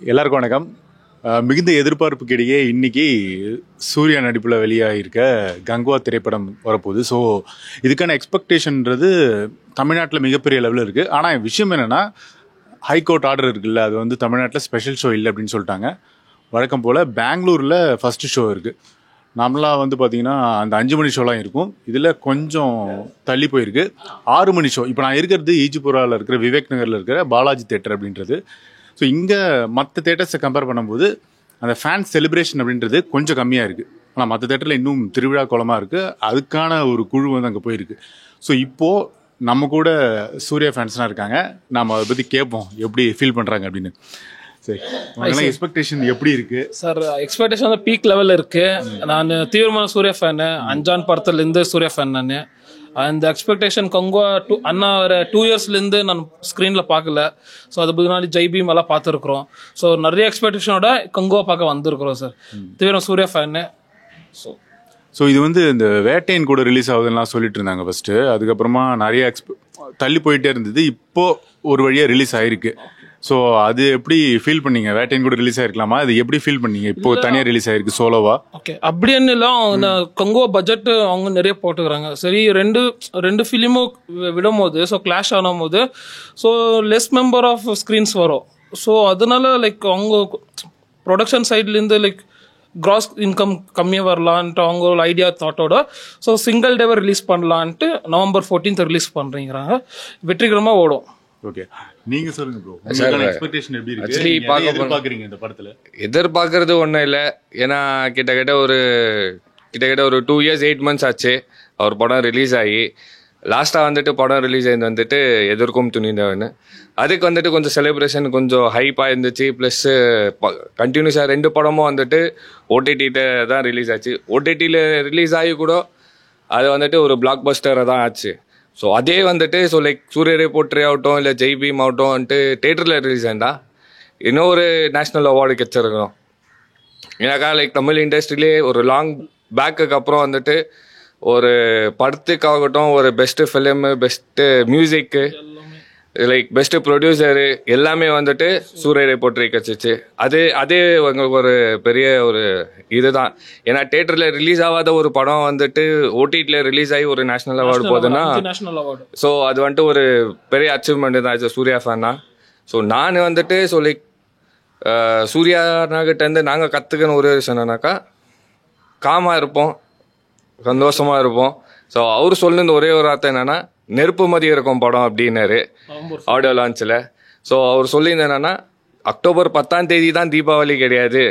எல்லாருக்கும் வணக்கம். மிகுந்த எதிர்பார்ப்புக்கிடையே இன்னைக்கு சூர்யா நடிப்பில் வெளியாகிருக்க கங்குவா திரைப்படம் வரப்போகுது. ஸோ இதுக்கான எக்ஸ்பெக்டேஷன்றது தமிழ்நாட்டில் மிகப்பெரிய லெவலில் இருக்குது. ஆனால் விஷயம் என்னென்னா, ஹைகோர்ட் ஆர்டர் இருக்குல்ல, அது வந்து தமிழ்நாட்டில் ஸ்பெஷல் ஷோ இல்லை அப்படின்னு சொல்லிட்டாங்க. வழக்கம் போல் பெங்களூரில் ஃபஸ்ட்டு ஷோ இருக்குது. நார்மலாக வந்து பார்த்திங்கன்னா அந்த 5 மணி ஷோலாம் இருக்கும். இதில் கொஞ்சம் தள்ளி போயிருக்கு 6 மணி ஷோ. இப்போ நான் இருக்கிறது ஈஜிபுராவில் இருக்கிற விவேக் நகரில் இருக்கிற பாலாஜி தேட்டர் அப்படின்றது. ஸோ இங்கே மற்ற தேட்டர்ஸை கம்பேர் பண்ணும்போது அந்த ஃபேன்ஸ் செலிப்ரேஷன் அப்படின்றது கொஞ்சம் கம்மியாக இருக்குது. ஆனால் மற்ற தேட்டரில் இன்னும் திருவிழா கோலமாக இருக்குது. அதுக்கான ஒரு குழு வந்து அங்கே போயிருக்கு. ஸோ இப்போது நம்ம கூட சூர்யா ஃபேன்ஸ்லாம் இருக்காங்க. நாம் அதை பற்றி கேட்போம் எப்படி ஃபீல் பண்ணுறாங்க அப்படின்னு. சரி, எக்ஸ்பெக்டேஷன் எப்படி இருக்கு சார்? எக்ஸ்பெக்டேஷன் வந்து பீக் லெவலில் இருக்குது. நான் தீவிரமான சூர்யா ஃபேனு. அஞ்சான் படத்துலேருந்து சூர்யா ஃபேன் நான். அந்த எக்ஸ்பெக்டேஷன் கங்குவா அண்ணா ஒரு 2 இயர்ஸ்லேருந்து நான் ஸ்க்ரீனில் பார்க்கல. ஸோ அது முன்னாடி ஜெய் பீம் எல்லாம் பார்த்துருக்குறோம். ஸோ நிறைய எக்ஸ்பெக்டேஷனோட கங்குவா பார்க்க வந்திருக்கிறோம் சார். தீவிரம் சூர்யா ஃபேனு. ஸோ இது வந்து இந்த வேட்டையன் கூட ரிலீஸ் ஆகுதுலாம் சொல்லிட்டு இருந்தாங்க ஃபஸ்ட்டு. அதுக்கப்புறமா நிறைய தள்ளி போயிட்டே இருந்தது. இப்போது ஒரு வழியாக ரிலீஸ் ஆகிருக்கு. ஸோ அது எப்படி ஃபீல் பண்ணீங்க? வேட்டையன் கூட ரிலீஸ் ஆயிருக்கலாமா? அது எப்படி ஃபீல் பண்ணீங்க? இப்போ தனியாக ரிலீஸ் ஆயிருக்கு சோலோவா. ஓகே, அப்படின்னு இல்லை. கங்குவா பட்ஜெட் அவங்க நிறைய போட்டுக்கிறாங்க. சரி, ரெண்டு ஃபிலிமும் விடும் போது, ஸோ கிளாஷ் ஆனும் போது, so less member of screens வரும். ஸோ அதனால லைக் அவங்க ப்ரொடக்ஷன் சைட்லேருந்து லைக் கிராஸ் இன்கம் கம்மியாக வரலான்ட்டு அவங்க ஒரு ஐடியா தாட்டோட ஸோ சிங்கிள் டேவை ரிலீஸ் பண்ணலான்ட்டு November 14th ரிலீஸ் பண்ணுறீங்கிறாங்க. வெற்றிகரமாக ஓடும். ஓகே, நீங்க சொல்லுங்க ப்ரோ. எக்ஸ்பெக்டேஷன் எப்படி இருக்கு? ஆக்சுவலி எதிர்பார்க்கறீங்க இந்த படத்துல? எதிர்பார்க்கறது ஒன்றும் இல்லை. ஏன்னா கிட்டத்தட்ட ஒரு 2 years 8 months ஆச்சு அவர் படம் ரிலீஸ் ஆகி. லாஸ்ட்டாக வந்துட்டு படம் ரிலீஸ் ஆகி வந்துட்டு எதிர்க்கும் துணிந்தவன்னு. அதுக்கு வந்துட்டு கொஞ்சம் செலிப்ரேஷன் கொஞ்சம் ஹைப்பாக இருந்துச்சு. ப்ளஸ்ஸு கண்டினியூஸாக 2 படமும் வந்துட்டு ஓடிடியில் தான் ரிலீஸ் ஆச்சு. ஓடிடியில் ரிலீஸ் ஆகி கூட அது வந்துட்டு ஒரு பிளாக் பஸ்டராக தான் ஆச்சு. ஸோ அதே வந்துட்டு ஸோ லைக் சூரியரே போட்ரே ஆகட்டும் இல்லை ஜெய் பீம் ஆகட்டும் வந்துட்டு தேட்டரில் ரிலீஸ் ஆகிட்டா இன்னொரு நேஷ்னல் அவார்டு கிடச்சிருக்கணும். ஏன்னாக்கா லைக் தமிழ் இண்டஸ்ட்ரியிலே ஒரு லாங் பேக்குக்கு அப்புறம் வந்துட்டு ஒரு படத்துக்காகட்டும், ஒரு பெஸ்ட்டு ஃபிலிமு, பெஸ்ட்டு மியூசிக்கு, லைக் பெஸ்ட்டு ப்ரொடியூசரு எல்லாமே வந்துட்டு சூரியரே போற்றி கிடச்சிச்சு. அதே உங்களுக்கு ஒரு பெரிய ஒரு இதுதான். ஏன்னா தேட்டரில் ரிலீஸ் ஆகாத ஒரு படம் வந்துட்டு ஓடிடியில் ரிலீஸ் ஆகி ஒரு நேஷ்னல் அவார்டு போகுதுன்னா, ஸோ அது வந்துட்டு ஒரு பெரிய அச்சீவ்மெண்ட் தான் ஆச்சு சூர்யா ஃபேன்னா. ஸோ நான் வந்துட்டு ஸோ லைக் சூர்யானாகிட்டேருந்து நாங்கள் கற்றுக்கணும் ஒரு விஷயம் என்னன்னாக்கா, காமாக இருப்போம், சந்தோஷமாக இருப்போம். ஸோ அவர் சொல்லுந்த ஒரே ஒரு வார்த்தை என்னென்னா, நெருப்பு மதி இருக்கும் படம் அப்படின்னாரு ஆடியோ லான்ச்சில். ஸோ அவர் சொல்லியிருந்தது என்னென்னா, October 10 தான் தீபாவளி கிடையாது,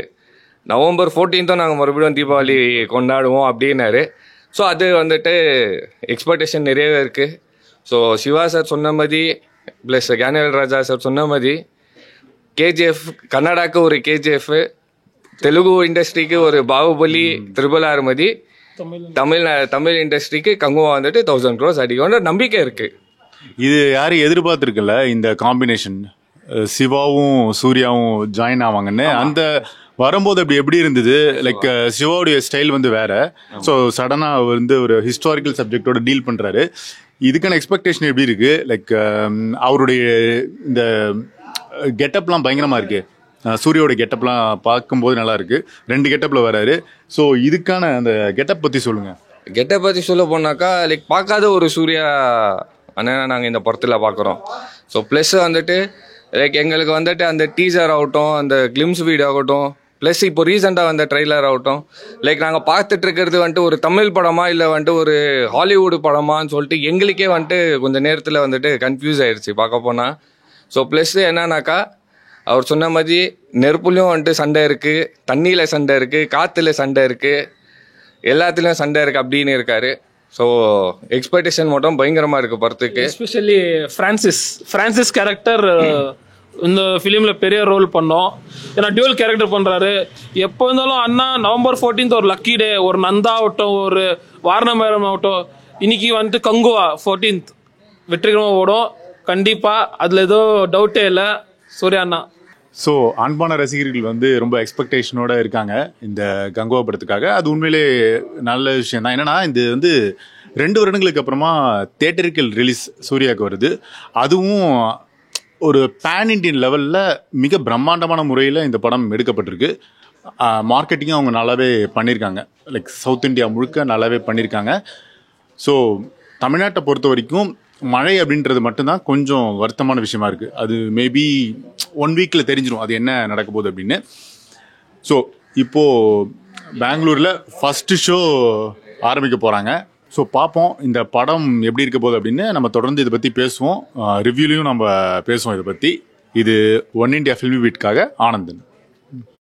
November 14 நாங்கள் மறுபடியும் தீபாவளி கொண்டாடுவோம் அப்படின்னாரு. ஸோ அது வந்துட்டு எக்ஸ்பெக்டேஷன் நிறையவே இருக்குது. ஸோ சிவா சார் சொன்ன மாதிரி ப்ளஸ் ஞானவேல் ராஜா சார் சொன்ன மாதிரி KGF கன்னடாவுக்கு ஒரு KGF, தெலுங்கு இண்டஸ்ட்ரிக்கு ஒரு பாகுபலி, RRR மாதிரி தமிழ் இண்டஸ்ட்ரிக்கு கங்குவா வந்துட்டு 1000 crores அடிக்கும்ன்ற நம்பிக்கை இருக்கு. இது யாரும் எதிர்பார்த்துருக்குல்ல இந்த காம்பினேஷன், சிவாவும் சூர்யாவும் ஜாயின் ஆவாங்கன்னு. அந்த வரும்போது அப்படி எப்படி இருந்தது? லைக் சிவாவுடைய ஸ்டைல் வந்து வேற. ஸோ சடனாக வந்து ஒரு ஹிஸ்டாரிக்கல் சப்ஜெக்டோட டீல் பண்றாரு. இதுக்கான எக்ஸ்பெக்டேஷன் எப்படி இருக்கு? லைக் அவருடைய இந்த கெட்டப்லாம் பயங்கரமா இருக்கு. சூர்யாவோட கெட்டப்லாம் பார்க்கும்போது நல்லா இருக்கு. 2 கெட்டப்ல வராரு. ஸோ இதுக்கான அந்த கெட்டப் பற்றி சொல்லுங்க. கெட்டப் பற்றி சொல்ல போனாக்கா லைக் பார்க்காத ஒரு சூர்யா அண்ணன் நாங்கள் இந்த படத்தில் பார்க்குறோம். ஸோ ப்ளஸ் வந்துட்டு லைக் எங்களுக்கு வந்துட்டு அந்த டீசர் ஆகட்டும், அந்த கிளிம்ஸ் வீடியோ ஆகட்டும், ப்ளஸ் இப்போ ரீசெண்டாக வந்த ட்ரெய்லர் ஆகட்டும், லைக் நாங்கள் பார்த்துட்டு இருக்கிறது வந்துட்டு ஒரு தமிழ் படமா இல்லை வந்துட்டு ஒரு ஹாலிவுட் படமான்னு சொல்லிட்டு எங்களுக்கே வந்துட்டு கொஞ்சம் நேரத்தில் வந்துட்டு கன்ஃபியூஸ் ஆயிடுச்சு பார்க்க போனால். ஸோ ப்ளஸ் என்னன்னாக்கா, அவர் சொன்ன மாதிரி நெருப்புலையும் வந்துட்டு சண்டை இருக்குது, தண்ணியில் சண்டை இருக்குது, காற்றுல சண்டை இருக்குது, எல்லாத்துலேயும் சண்டை இருக்குது அப்படின்னு இருக்காரு. ஸோ எக்ஸ்பெக்டேஷன் மட்டும் பயங்கரமாக இருக்குது படத்துக்கு. எஸ்பெஷலி ஃப்ரான்சிஸ் கேரக்டர் இந்த ஃபிலிமில் பெரிய ரோல் பண்ணோம். ஏன்னா டியூவல் கேரக்டர் பண்ணுறாரு. எப்போ இருந்தாலும் அண்ணா November 14 ஒரு லக்கி டே, ஒரு நந்தா ஆகட்டும், ஒரு வாரணமேரம் ஆகட்டும், இன்னைக்கு வந்துட்டு கங்குவா 14 வெற்றிகரமாக ஓடும் கண்டிப்பாக. அதில் ஏதோ டவுட்டே இல்லை சூர்யா அண்ணா. ஸோ அன்பான ரசிகர்கள் வந்து ரொம்ப எக்ஸ்பெக்டேஷனோட இருக்காங்க இந்த கங்குவா படத்துக்காக. அது உண்மையிலே நல்ல விஷயம் தான். என்னன்னா, இது வந்து 2 வருடங்களுக்கு அப்புறமா தியேட்டரிக்கல் ரிலீஸ் சூர்யாவுக்கு வருது. அதுவும் ஒரு பேன் இண்டியன் லெவலில் மிக பிரம்மாண்டமான முறையில் இந்த படம் எடுக்கப்பட்டிருக்கு. மார்க்கெட்டிங்கும் அவங்க நல்லாவே பண்ணியிருக்காங்க. லைக் சவுத் இந்தியா முழுக்க நல்லாவே பண்ணியிருக்காங்க. ஸோ தமிழ்நாட்டை பொறுத்த வரைக்கும் மழை அப்படின்றது மட்டும்தான் கொஞ்சம் வருத்தமான விஷயமா இருக்குது. அது மேபி 1 வீக்கில் தெரிஞ்சிடும் அது என்ன நடக்க போகுது அப்படின்னு. ஸோ இப்போது பெங்களூரில் ஃபஸ்ட்டு ஷோ ஆரம்பிக்க போகிறாங்க. ஸோ பார்ப்போம் இந்த படம் எப்படி இருக்க போகுது அப்படின்னு. நம்ம தொடர்ந்து இதை பற்றி பேசுவோம், ரிவ்யூலையும் நம்ம பேசுவோம் இதை பற்றி. இது ஒன் இண்டியா ஃபில்மி பீட்காக ஆனந்தன்.